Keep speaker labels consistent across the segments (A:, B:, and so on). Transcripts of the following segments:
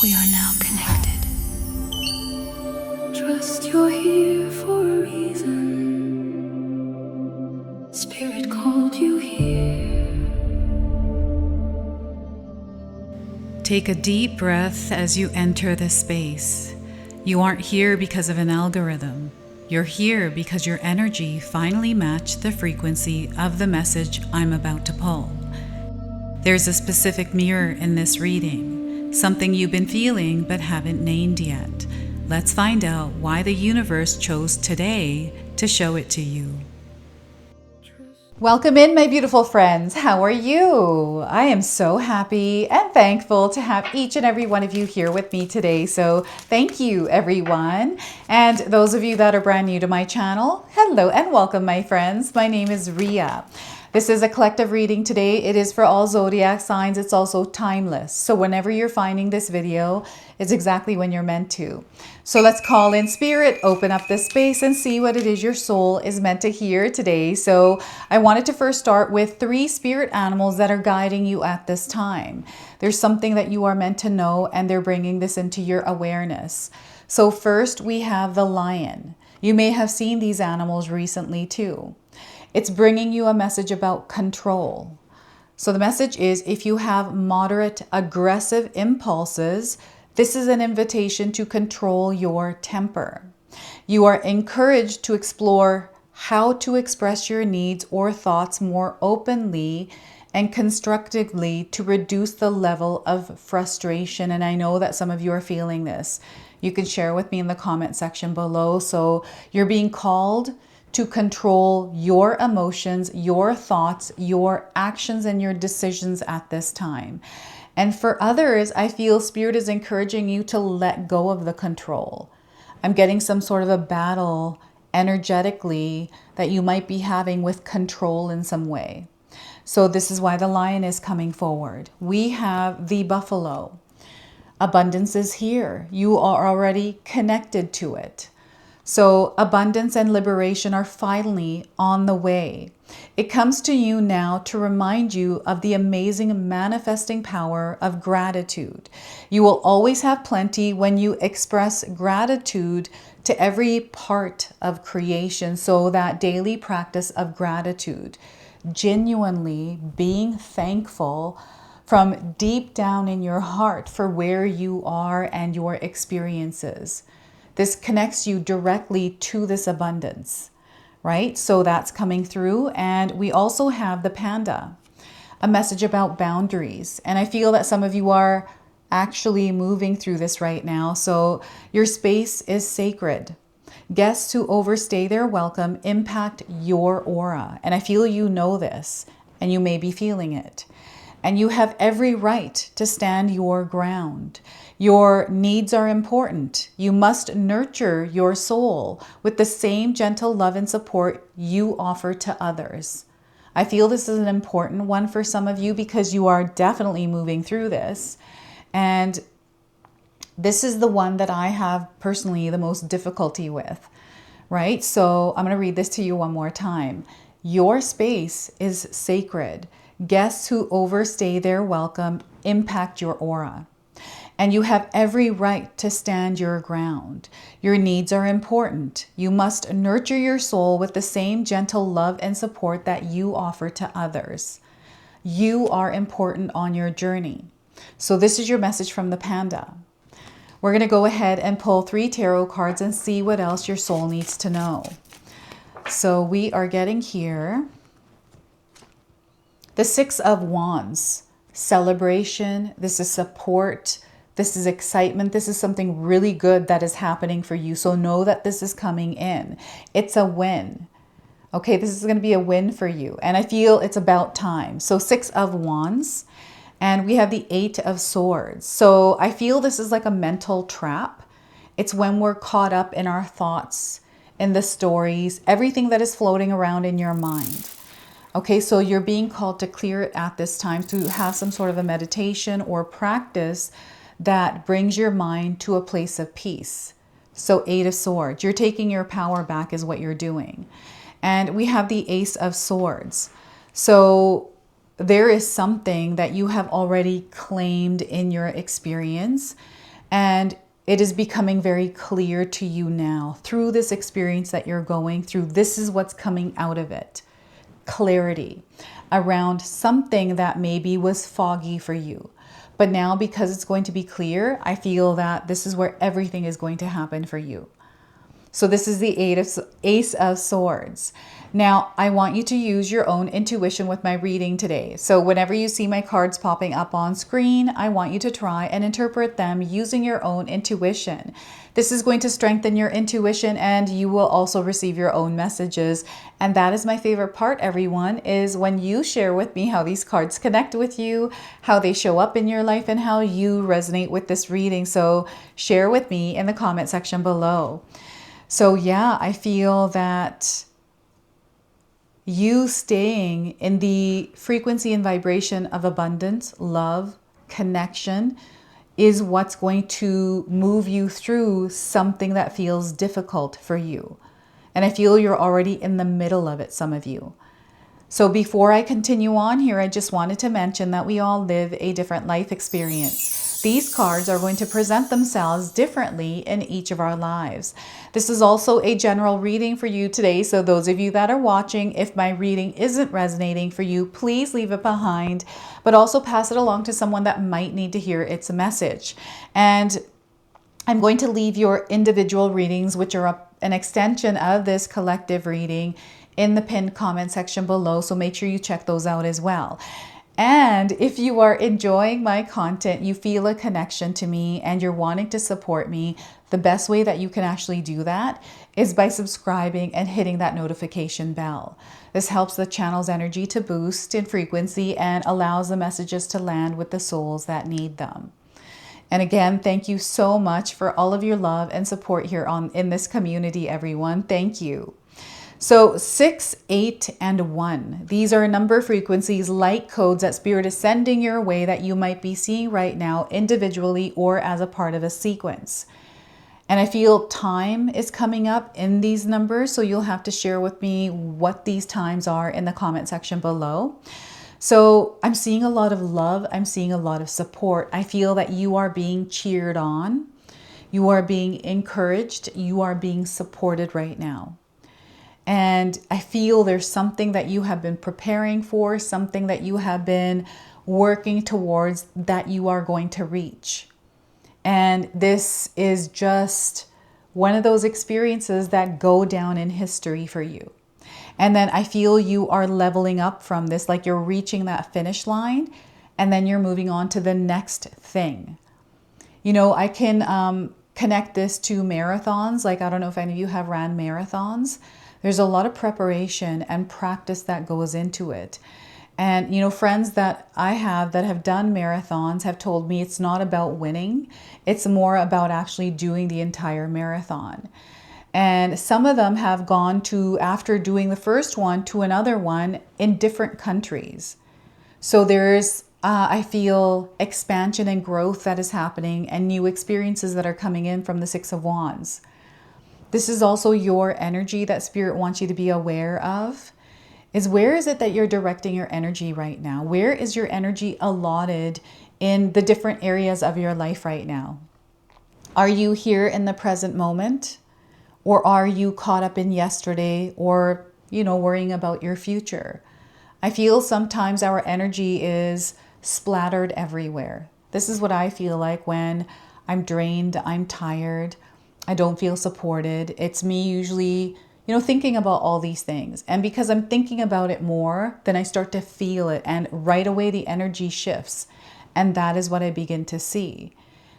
A: We are now connected.
B: Trust you're here for a reason. Spirit called you here.
C: Take a deep breath as you enter this space. You aren't here because of an algorithm. You're here because your energy finally matched the frequency of the message I'm about to pull. There's a specific mirror in this reading, something you've been feeling but haven't named yet. Let's find out why the universe chose today to show it to you. Welcome in, my beautiful friends. How are you? I am so happy and thankful to have each and every one of you here with me today. So thank you, everyone. And those of you that are brand new to my channel, hello and welcome, my friends. My name is Ria. This is a collective reading today. It is for all zodiac signs. It's also timeless. So whenever you're finding this video, it's exactly when you're meant to. So let's call in spirit, open up this space and see what it is your soul is meant to hear today. So I wanted to first start with 3 spirit animals that are guiding you at this time. There's something that you are meant to know and they're bringing this into your awareness. So first we have the lion. You may have seen these animals recently too. It's bringing you a message about control. So the message is, if you have moderate aggressive impulses, this is an invitation to control your temper. You are encouraged to explore how to express your needs or thoughts more openly and constructively to reduce the level of frustration. And I know that some of you are feeling this. You can share with me in the comment section below. So you're being called to control your emotions, your thoughts, your actions, and your decisions at this time. And for others, I feel Spirit is encouraging you to let go of the control. I'm getting some sort of a battle energetically that you might be having with control in some way. So this is why the lion is coming forward. We have the buffalo. Abundance is here. You are already connected to it. So abundance and liberation are finally on the way. It comes to you now to remind you of the amazing manifesting power of gratitude. You will always have plenty when you express gratitude to every part of creation. So that daily practice of gratitude, genuinely being thankful from deep down in your heart for where you are and your experiences. This connects you directly to this abundance, right? So that's coming through. And we also have the panda, a message about boundaries. And I feel that some of you are actually moving through this right now. So your space is sacred. Guests who overstay their welcome impact your aura. And I feel you know this and you may be feeling it. And you have every right to stand your ground. Your needs are important. You must nurture your soul with the same gentle love and support you offer to others. I feel this is an important one for some of you because you are definitely moving through this. And this is the one that I have personally the most difficulty with, right? So I'm going to read this to you one more time. Your space is sacred. Guests who overstay their welcome impact your aura. And you have every right to stand your ground. Your needs are important. You must nurture your soul with the same gentle love and support that you offer to others. You are important on your journey. So this is your message from the panda. We're going to go ahead and pull 3 tarot cards and see what else your soul needs to know. So we are getting here the 6 of Wands, celebration. This is support. This is excitement. This is something really good that is happening for you. So know that this is coming in. It's a win. Okay, this is going to be a win for you. And I feel it's about time. So 6 of Wands. And we have the 8 of Swords. So I feel this is like a mental trap. It's when we're caught up in our thoughts, in the stories, everything that is floating around in your mind. Okay, so you're being called to clear it at this time, to have some sort of a meditation or practice that brings your mind to a place of peace. So 8 of Swords, you're taking your power back is what you're doing. And we have the Ace of Swords. So there is something that you have already claimed in your experience And it is becoming very clear to you now through this experience that you're going through. This is what's coming out of it. Clarity around something that maybe was foggy for you. But now, because it's going to be clear, I feel that this is where everything is going to happen for you. So this is the Ace of Swords. Now, I want you to use your own intuition with my reading today. So whenever you see my cards popping up on screen, I want you to try and interpret them using your own intuition. This is going to strengthen your intuition, and you will also receive your own messages. And that is my favorite part, everyone, is when you share with me how these cards connect with you, how they show up in your life, and how you resonate with this reading. So share with me in the comment section below. So yeah, I feel that you staying in the frequency and vibration of abundance, love, connection is what's going to move you through something that feels difficult for you. And I feel you're already in the middle of it, some of you. So before I continue on here, I just wanted to mention that we all live a different life experience. These cards are going to present themselves differently in each of our lives. This is also a general reading for you today. So those of you that are watching, if my reading isn't resonating for you, please leave it behind, but also pass it along to someone that might need to hear its message. And I'm going to leave your individual readings, which are an extension of this collective reading, in the pinned comment section below. So make sure you check those out as well. And if you are enjoying my content, you feel a connection to me, and you're wanting to support me, the best way that you can actually do that is by subscribing and hitting that notification bell. This helps the channel's energy to boost in frequency and allows the messages to land with the souls that need them. And again, thank you so much for all of your love and support here in this community, everyone. Thank you. So 6, 8, and 1. These are number frequencies, light codes that Spirit is sending your way that you might be seeing right now individually or as a part of a sequence. And I feel time is coming up in these numbers, so you'll have to share with me what these times are in the comment section below. So I'm seeing a lot of love. I'm seeing a lot of support. I feel that you are being cheered on. You are being encouraged. You are being supported right now. And I feel there's something that you have been preparing for, something that you have been working towards that you are going to reach. And this is just one of those experiences that go down in history for you. And then I feel you are leveling up from this, like you're reaching that finish line, and then you're moving on to the next thing. You know, I can connect this to marathons. Like, I don't know if any of you have ran marathons. There's a lot of preparation and practice that goes into it. And, you know, friends that I have that have done marathons have told me it's not about winning. It's more about actually doing the entire marathon. And some of them have gone to, after doing the first one, to another one in different countries. So there's, I feel, expansion and growth that is happening and new experiences that are coming in from the Six of Wands. This is also your energy that Spirit wants you to be aware of. Is where is it that you're directing your energy right now? Where is your energy allotted in the different areas of your life right now? Are you here in the present moment? Or are you caught up in yesterday or, you know, worrying about your future? I feel sometimes our energy is splattered everywhere. This is what I feel like when I'm drained, I'm tired, I don't feel supported. It's me usually, you know, thinking about all these things. And because I'm thinking about it more, then I start to feel it. And right away, the energy shifts. And that is what I begin to see.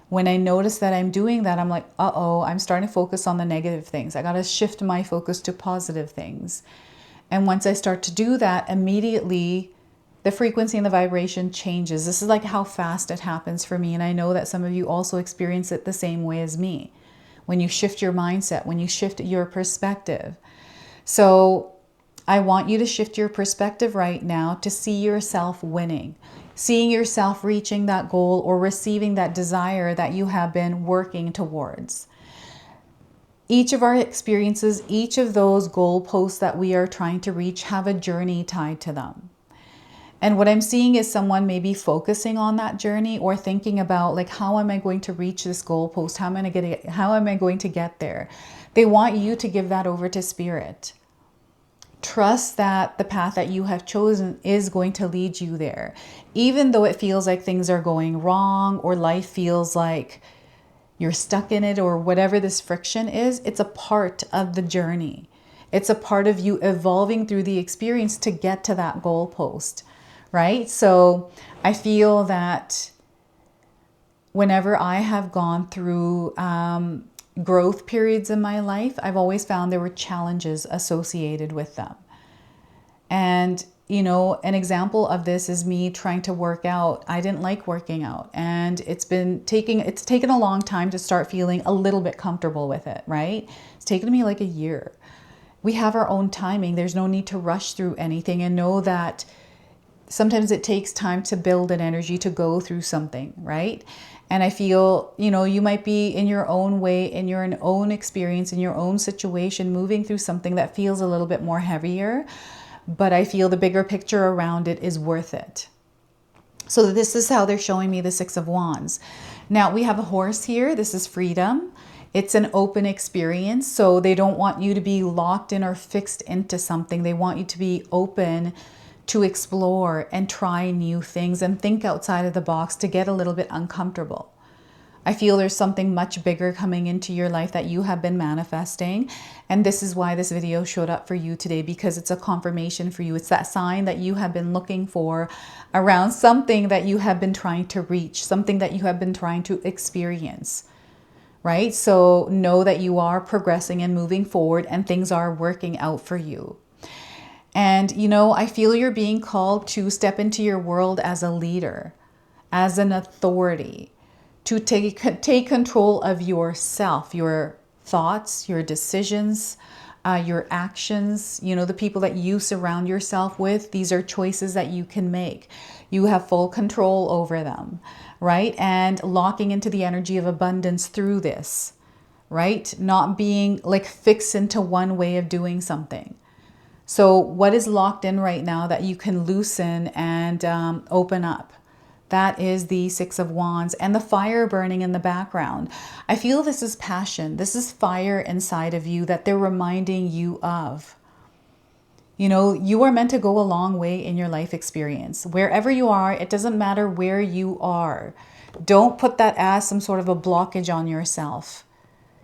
C: When I notice that I'm doing that, I'm like, uh-oh, I'm starting to focus on the negative things. I got to shift my focus to positive things. And once I start to do that, immediately the frequency and the vibration changes. This is like how fast it happens for me. And I know that some of you also experience it the same way as me. When you shift your mindset, when you shift your perspective. So I want you to shift your perspective right now to see yourself winning, seeing yourself reaching that goal or receiving that desire that you have been working towards. Each of our experiences, each of those goalposts that we are trying to reach have a journey tied to them. And what I'm seeing is someone maybe focusing on that journey or thinking about like, how am I going to reach this goalpost? How am I going to get there? They want you to give that over to Spirit. Trust that the path that you have chosen is going to lead you there. Even though it feels like things are going wrong or life feels like you're stuck in it or whatever this friction is, it's a part of the journey. It's a part of you evolving through the experience to get to that goalpost, right? So I feel that whenever I have gone through growth periods in my life, I've always found there were challenges associated with them. And, you know, an example of this is me trying to work out. I didn't like working out, and it's taken a long time to start feeling a little bit comfortable with it, right? It's taken me like a year. We have our own timing. There's no need to rush through anything, and know that sometimes it takes time to build an energy to go through something, right? And I feel, you know, you might be in your own way, in your own experience, in your own situation, moving through something that feels a little bit more heavier. But I feel the bigger picture around it is worth it. So this is how they're showing me the Six of Wands. Now we have a horse here. This is freedom. It's an open experience. So they don't want you to be locked in or fixed into something. They want you to be open to explore and try new things and think outside of the box, to get a little bit uncomfortable. I feel there's something much bigger coming into your life that you have been manifesting. And this is why this video showed up for you today, because it's a confirmation for you. It's that sign that you have been looking for around something that you have been trying to reach, something that you have been trying to experience, right? So know that you are progressing and moving forward, and things are working out for you. And, you know, I feel you're being called to step into your world as a leader, as an authority, to take control of yourself, your thoughts, your decisions, your actions, you know, the people that you surround yourself with. These are choices that you can make. You have full control over them, right? And locking into the energy of abundance through this, right? Not being like fixed into one way of doing something. So what is locked in right now that you can loosen and open up? That is the Six of Wands, and the fire burning in the background. I feel this is passion. This is fire inside of you that they're reminding you of. You know, you are meant to go a long way in your life experience. Wherever you are, it doesn't matter where you are. Don't put that as some sort of a blockage on yourself.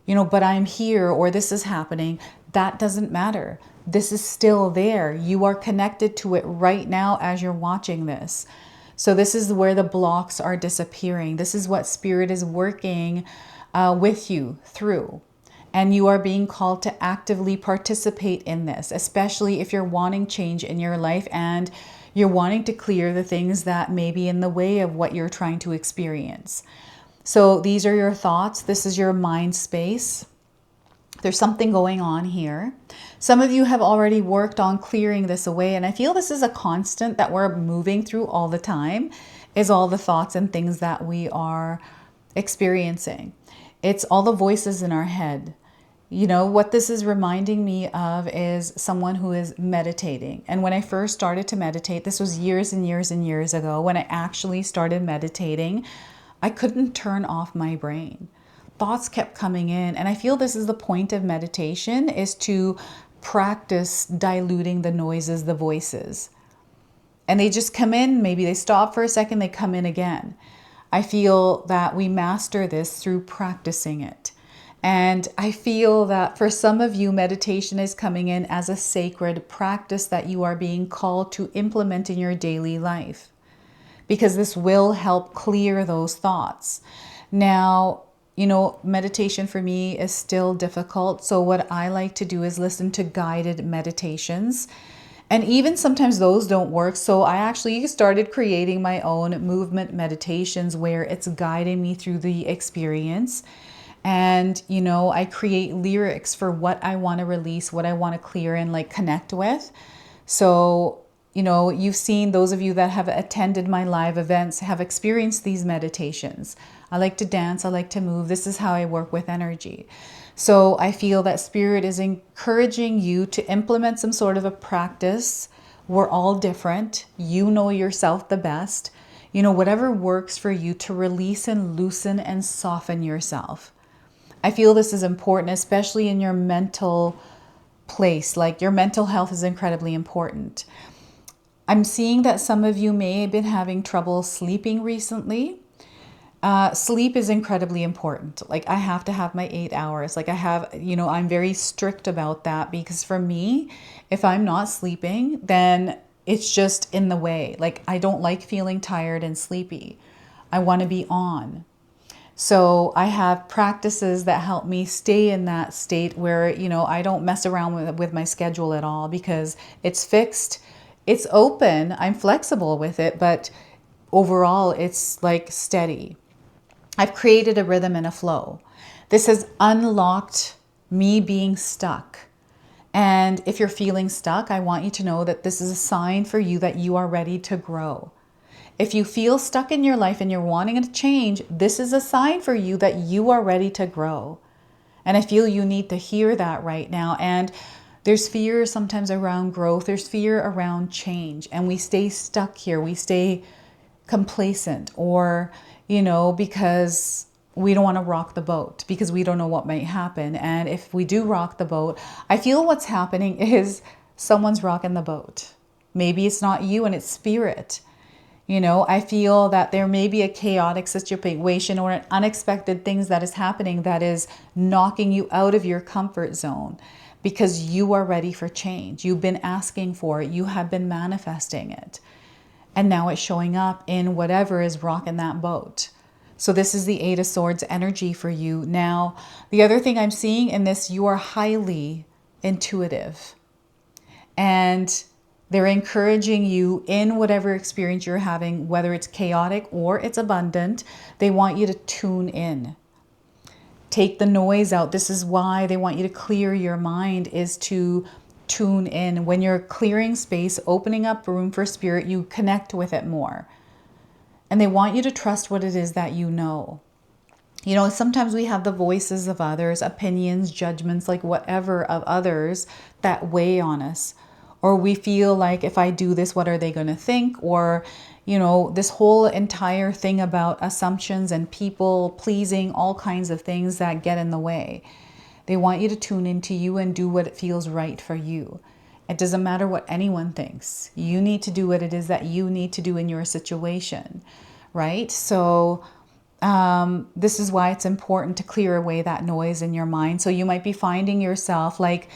C: You know, but I'm here, or this is happening. That doesn't matter. This is still there. You are connected to it right now as you're watching this. So this is where the blocks are disappearing. This is what Spirit is working with you through. And you are being called to actively participate in this, especially if you're wanting change in your life and you're wanting to clear the things that may be in the way of what you're trying to experience. So these are your thoughts. This is your mind space. There's something going on here. Some of you have already worked on clearing this away, and I feel this is a constant that we're moving through all the time, is all the thoughts and things that we are experiencing. It's all the voices in our head. You know, what this is reminding me of is someone who is meditating. And when I first started to meditate, this was years and years and years ago, when I actually started meditating, I couldn't turn off my brain. Thoughts kept coming in, and I feel this is the point of meditation, is to practice diluting the noises, the voices. And they just come in, maybe they stop for a second, they come in again. I feel that we master this through practicing it. And I feel that for some of you, meditation is coming in as a sacred practice that you are being called to implement in your daily life, because this will help clear those thoughts. Now, you know, meditation for me is still difficult. So what I like to do is listen to guided meditations. And even sometimes those don't work. So I actually started creating my own movement meditations where it's guiding me through the experience. And, you know, I create lyrics for what I want to release, what I want to clear and like connect with. So, you know, you've seen, those of you that have attended my live events have experienced these meditations. I like to dance. I like to move. This is how I work with energy. So I feel that Spirit is encouraging you to implement some sort of a practice We're all different. You know yourself the best. You know, whatever works for you to release and loosen and soften yourself. I feel this is important, especially in your mental place. Like, your mental health is incredibly important. I'm seeing that some of you may have been having trouble sleeping recently. Sleep is incredibly important. Like, I have to have my 8 hours. Like, I'm very strict about that, because for me, if I'm not sleeping, then it's just in the way. Like, I don't like feeling tired and sleepy. I want to be on. So I have practices that help me stay in that state where, I don't mess around with my schedule at all, because it's fixed. It's open. I'm flexible with it, but overall it's like steady. I've created a rhythm and a flow. This has unlocked me being stuck. And if you're feeling stuck, I want you to know that this is a sign for you that you are ready to grow. If you feel stuck in your life and you're wanting to change, this is a sign for you that you are ready to grow. And I feel you need to hear that right now. And there's fear sometimes around growth. There's fear around change. And we stay stuck here. We stay complacent, or, because we don't want to rock the boat, because we don't know what might happen. And if we do rock the boat, I feel what's happening is someone's rocking the boat. Maybe it's not you and it's spirit. I feel that there may be a chaotic situation or an unexpected things that is happening that is knocking you out of your comfort zone, because you are ready for change. You've been asking for it. You have been manifesting it. And now it's showing up in whatever is rocking that boat. So this is the Eight of Swords energy for you. Now, the other thing I'm seeing in this, you are highly intuitive. And they're encouraging you in whatever experience you're having, whether it's chaotic or it's abundant. They want you to tune in. Take the noise out. This is why they want you to clear your mind, is to tune in. When you're clearing space, opening up room for spirit, you connect with it more. And they want you to trust what it is that you know. Sometimes we have the voices of others, opinions, judgments, like whatever of others that weigh on us. Or we feel like, if I do this, what are they going to think? Or, this whole entire thing about assumptions and people pleasing, all kinds of things that get in the way. They want you to tune into you and do what feels right for you. It doesn't matter what anyone thinks. You need to do what it is that you need to do in your situation, right? So this is why it's important to clear away that noise in your mind. So you might be finding yourself like,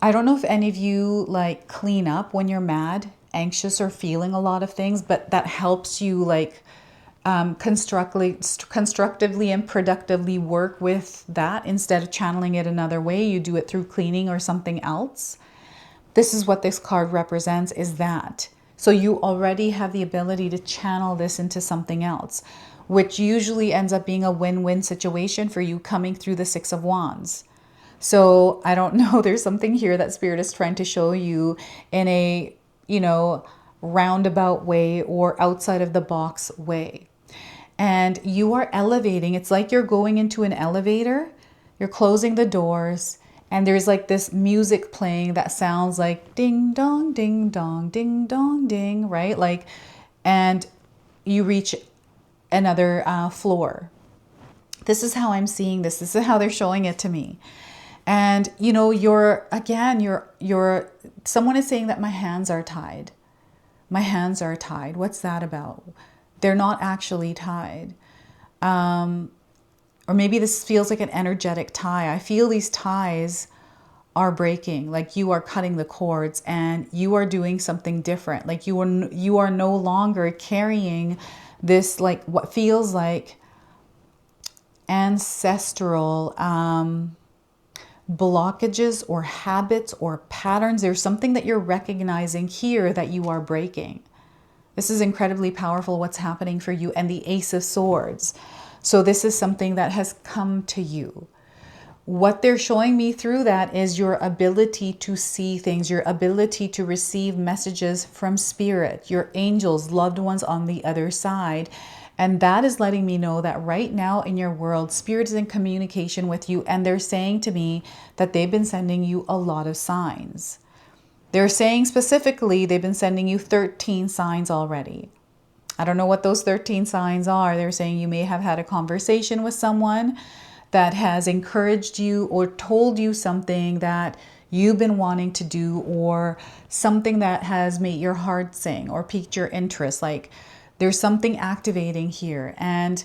C: I don't know if any of you like clean up when you're mad, anxious, or feeling a lot of things, but that helps you like constructively and productively work with that. Instead of channeling it another way, you do it through cleaning or something else. This is what this card represents, is that. So you already have the ability to channel this into something else, which usually ends up being a win-win situation for you, coming through the Six of Wands. So I don't know, there's something here that Spirit is trying to show you in a, roundabout way or outside of the box way. And you are elevating. It's like you're going into an elevator, you're closing the doors, and there's like this music playing that sounds like ding dong, ding dong, ding dong, ding, right? Like, and you reach another floor. This is how I'm seeing this. This is how they're showing it to me. And, someone is saying that my hands are tied. My hands are tied. What's that about? They're not actually tied. Or maybe this feels like an energetic tie. I feel these ties are breaking, like you are cutting the cords and you are doing something different. Like you are no longer carrying this, like what feels like ancestral blockages or habits or patterns. There's something that you're recognizing here that you are breaking. This is incredibly powerful, what's happening for you. And the Ace of Swords. So this is something that has come to you. What they're showing me through that is your ability to see things, your ability to receive messages from spirit, your angels, loved ones on the other side. And that is letting me know that right now in your world, spirit is in communication with you. And they're saying to me that they've been sending you a lot of signs. They're saying specifically they've been sending you 13 signs already. I don't know what those 13 signs are. They're saying you may have had a conversation with someone that has encouraged you or told you something that you've been wanting to do, or something that has made your heart sing or piqued your interest. Like there's something activating here. And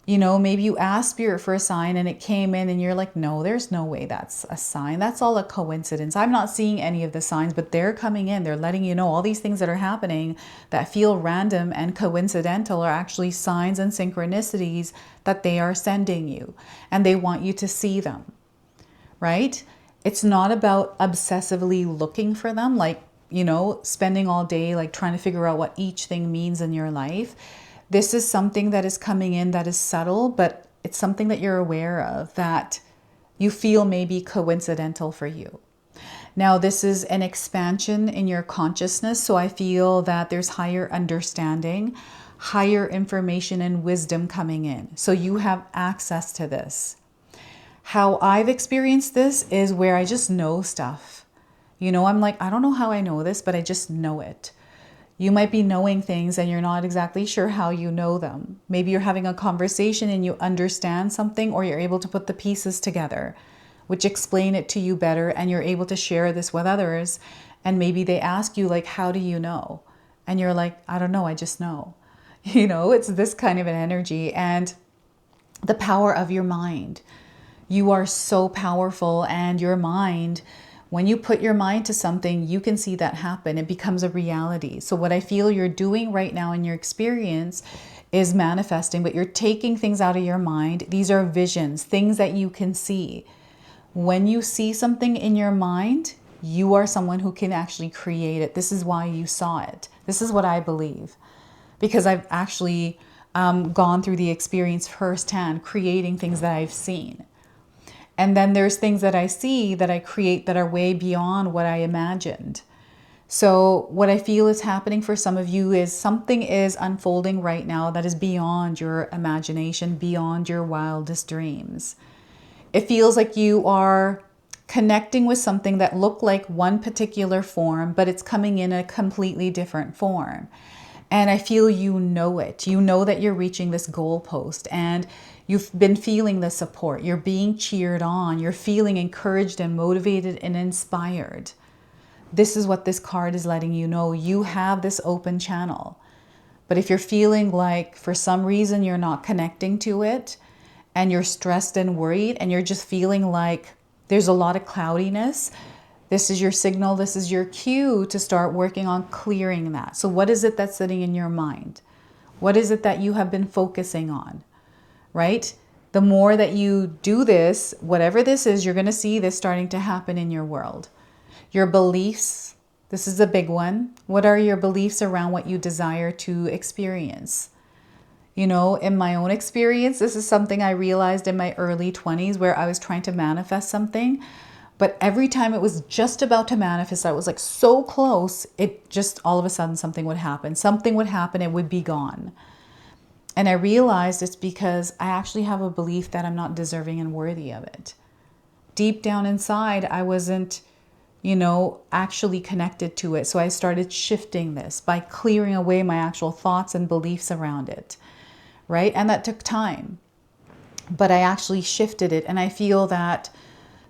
C: you know, maybe you asked Spirit for a sign and it came in and you're like, no, there's no way that's a sign. That's all a coincidence. I'm not seeing any of the signs, but they're coming in. They're letting you know all these things that are happening that feel random and coincidental are actually signs and synchronicities that they are sending you. And they want you to see them, right? It's not about obsessively looking for them, like, you know, spending all day like trying to figure out what each thing means in your life. This is something that is coming in that is subtle, but it's something that you're aware of, that you feel may be coincidental for you. Now, this is an expansion in your consciousness. So I feel that there's higher understanding, higher information and wisdom coming in. So you have access to this. How I've experienced this is where I just know stuff. You know, I'm like, I don't know how I know this, but I just know it. You might be knowing things and you're not exactly sure how you know them. Maybe you're having a conversation and you understand something, or you're able to put the pieces together, which explain it to you better, and you're able to share this with others. And maybe they ask you like, how do you know? And you're like, I don't know, I just know. You know, it's this kind of an energy. And the power of your mind. You are so powerful, and your mind, when you put your mind to something, you can see that happen. It becomes a reality. So what I feel you're doing right now in your experience is manifesting, but you're taking things out of your mind. These are visions, things that you can see. When you see something in your mind, you are someone who can actually create it. This is why you saw it. This is what I believe, because I've actually gone through the experience firsthand, creating things that I've seen. And then there's things that I see that I create that are way beyond what I imagined. So what I feel is happening for some of you is something is unfolding right now that is beyond your imagination, beyond your wildest dreams. It feels like you are connecting with something that looked like one particular form, but it's coming in a completely different form. And I feel you know it. You know that you're reaching this goalpost, and you've been feeling the support. You're being cheered on. You're feeling encouraged and motivated and inspired. This is what this card is letting you know. You have this open channel. But if you're feeling like for some reason you're not connecting to it, and you're stressed and worried, and you're just feeling like there's a lot of cloudiness, this is your signal, this is your cue to start working on clearing that. So what is it that's sitting in your mind? What is it that you have been focusing on, right? The more that you do this, whatever this is, you're going to see this starting to happen in your world. Your beliefs, this is a big one. What are your beliefs around what you desire to experience? You know, in my own experience, this is something I realized in my early 20s, where I was trying to manifest something. But every time it was just about to manifest, I was like so close, it just all of a sudden something would happen. Something would happen, it would be gone. And I realized it's because I actually have a belief that I'm not deserving and worthy of it. Deep down inside, I wasn't, you know, actually connected to it. So I started shifting this by clearing away my actual thoughts and beliefs around it, right? And that took time. But I actually shifted it. And I feel that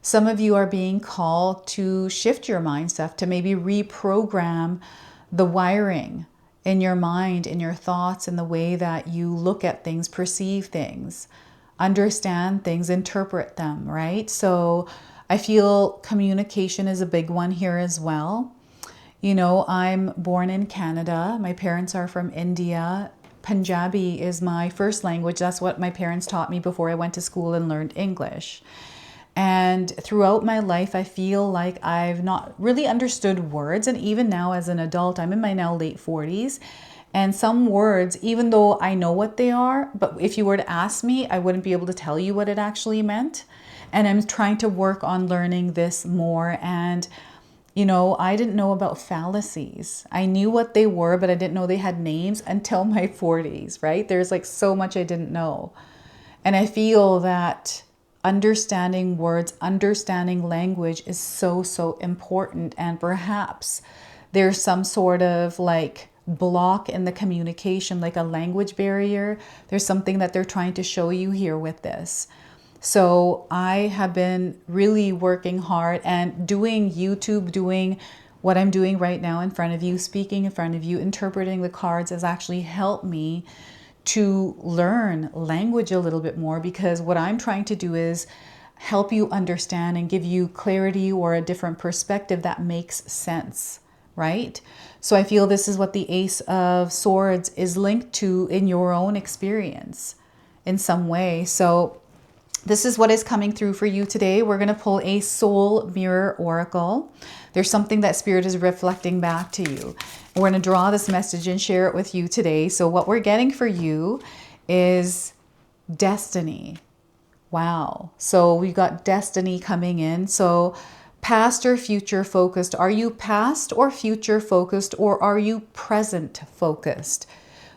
C: some of you are being called to shift your mind stuff, to maybe reprogram the wiring in your mind, in your thoughts, in the way that you look at things, perceive things, understand things, interpret them, right? So I feel communication is a big one here as well. You know, I'm born in Canada. My parents are from India. Punjabi is my first language. That's what my parents taught me before I went to school and learned English. And throughout my life, I feel like I've not really understood words. And even now as an adult, I'm in my now late 40s. And some words, even though I know what they are, but if you were to ask me, I wouldn't be able to tell you what it actually meant. And I'm trying to work on learning this more. And, you know, I didn't know about fallacies. I knew what they were, but I didn't know they had names until my 40s, right? There's like so much I didn't know. And I feel that understanding words, understanding language is so, so important. And perhaps there's some sort of like block in the communication, like a language barrier. There's something that they're trying to show you here with this. So I have been really working hard and doing YouTube, doing what I'm doing right now in front of you, speaking in front of you, interpreting the cards has actually helped me to learn language a little bit more, because what I'm trying to do is help you understand and give you clarity or a different perspective that makes sense, right? So I feel this is what the Ace of Swords is linked to in your own experience in some way. So this is what is coming through for you today. We're going to pull a soul mirror oracle. There's something that Spirit is reflecting back to you. We're going to draw this message and share it with you today. So what we're getting for you is destiny. Wow. So we got destiny coming in. So past or future focused. Are you past or future focused, or are you present focused?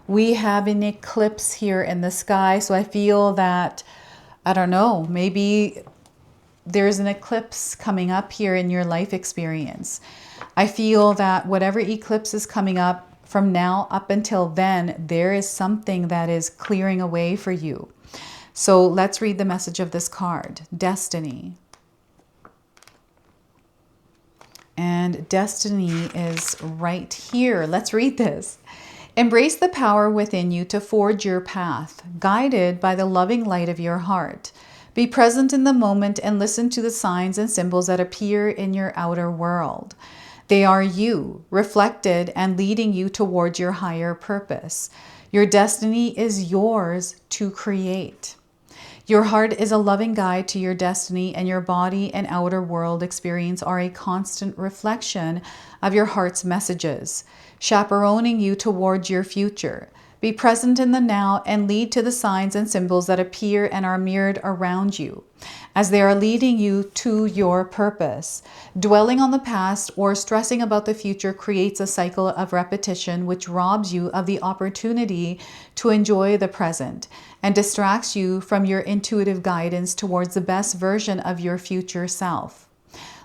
C: We have an eclipse here in the sky. So I feel that, I don't know, maybe there's an eclipse coming up here in your life experience. I feel that whatever eclipse is coming up from now up until then, there is something that is clearing away for you. So let's read the message of this card. Destiny. And destiny is right here. Let's read this. Embrace the power within you to forge your path, guided by the loving light of your heart. Be present in the moment and listen to the signs and symbols that appear in your outer world. They are you, reflected and leading you towards your higher purpose. Your destiny is yours to create. Your heart is a loving guide to your destiny, and your body and outer world experience are a constant reflection of your heart's messages, chaperoning you towards your future. Be present in the now and lead to the signs and symbols that appear and are mirrored around you, as they are leading you to your purpose. Dwelling on the past or stressing about the future creates a cycle of repetition which robs you of the opportunity to enjoy the present and distracts you from your intuitive guidance towards the best version of your future self.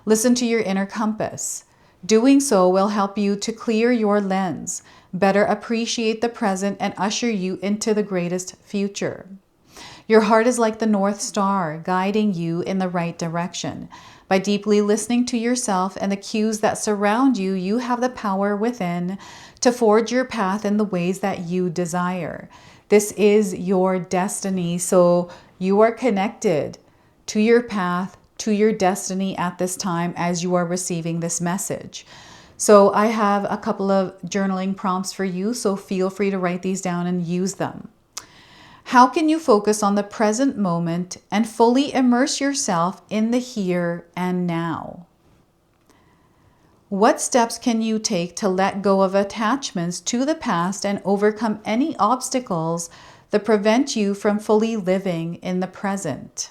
C: Listen to your inner compass. Doing so will help you to clear your lens, better appreciate the present, and usher you into the greatest future. Your heart is like the North Star, guiding you in the right direction. By deeply listening to yourself and the cues that surround you, you have the power within to forge your path in the ways that you desire. This is your destiny, so you are connected to your path, to your destiny at this time as you are receiving this message. So I have a couple of journaling prompts for you, so feel free to write these down and use them. How can you focus on the present moment and fully immerse yourself in the here and now? What steps can you take to let go of attachments to the past and overcome any obstacles that prevent you from fully living in the present?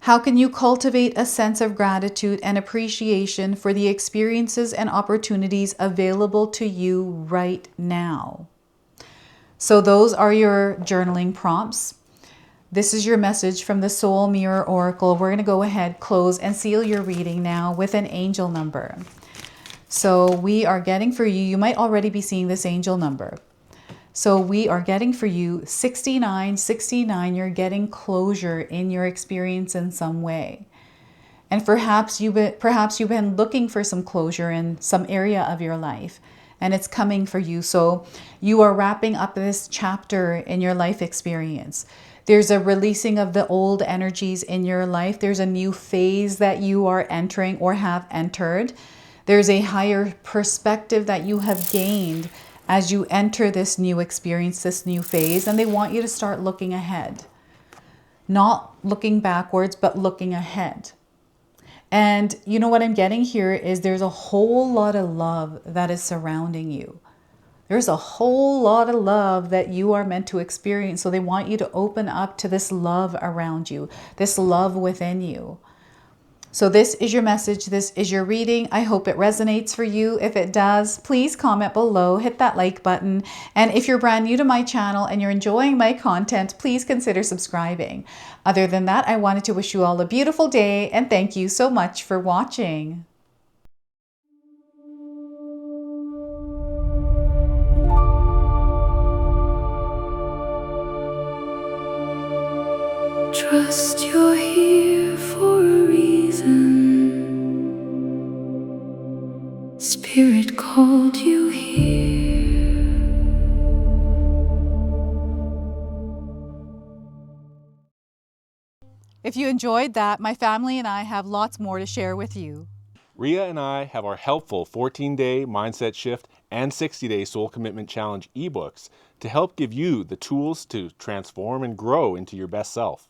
C: How can you cultivate a sense of gratitude and appreciation for the experiences and opportunities available to you right now? So those are your journaling prompts. This is your message from the Soul Mirror Oracle. We're going to go ahead, close, and seal your reading now with an angel number. So we are getting for you, you might already be seeing this angel number. So we are getting for you 6969. You're getting closure in your experience in some way. And perhaps you've been looking for some closure in some area of your life, and it's coming for you. So you are wrapping up this chapter in your life experience. There's a releasing of the old energies in your life. There's a new phase that you are entering or have entered. There's a higher perspective that you have gained as you enter this new experience, this new phase, and they want you to start looking ahead. Not looking backwards, but looking ahead. And you know what I'm getting here is there's a whole lot of love that is surrounding you. There's a whole lot of love that you are meant to experience. So they want you to open up to this love around you, this love within you. So this is your message. This is your reading. I hope it resonates for you. If it does, please comment below, hit that like button. And if you're brand new to my channel and you're enjoying my content, please consider subscribing. Other than that, I wanted to wish you all a beautiful day and thank you so much for watching.
B: Trust you're here for a reason. Spirit called you here.
C: If you enjoyed that, my family and I have lots more to share with you.
A: Ria and I have our helpful 14-day mindset shift and 60-day soul commitment challenge ebooks to help give you the tools to transform and grow into your best self.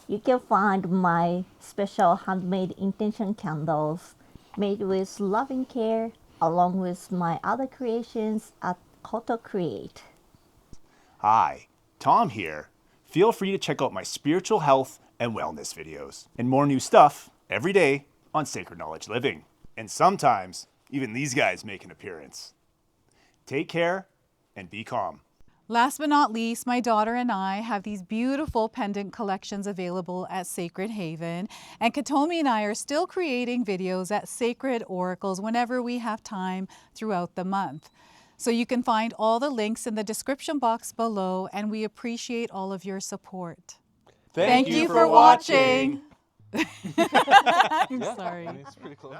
D: You can find my special handmade intention candles made with loving care along with my other creations at Koto Create.
E: Hi, Tom here. Feel free to check out my spiritual health and wellness videos and more new stuff every day on Sacred Knowledge Living. And sometimes even these guys make an appearance. Take care and be calm.
C: Last but not least, my daughter and I have these beautiful pendant collections available at Sacred Haven. And Katomi and I are still creating videos at Sacred Oracles whenever we have time throughout the month. So you can find all the links in the description box below, and we appreciate all of your support.
A: Thank
C: you for watching. I'm sorry.
A: It's pretty close.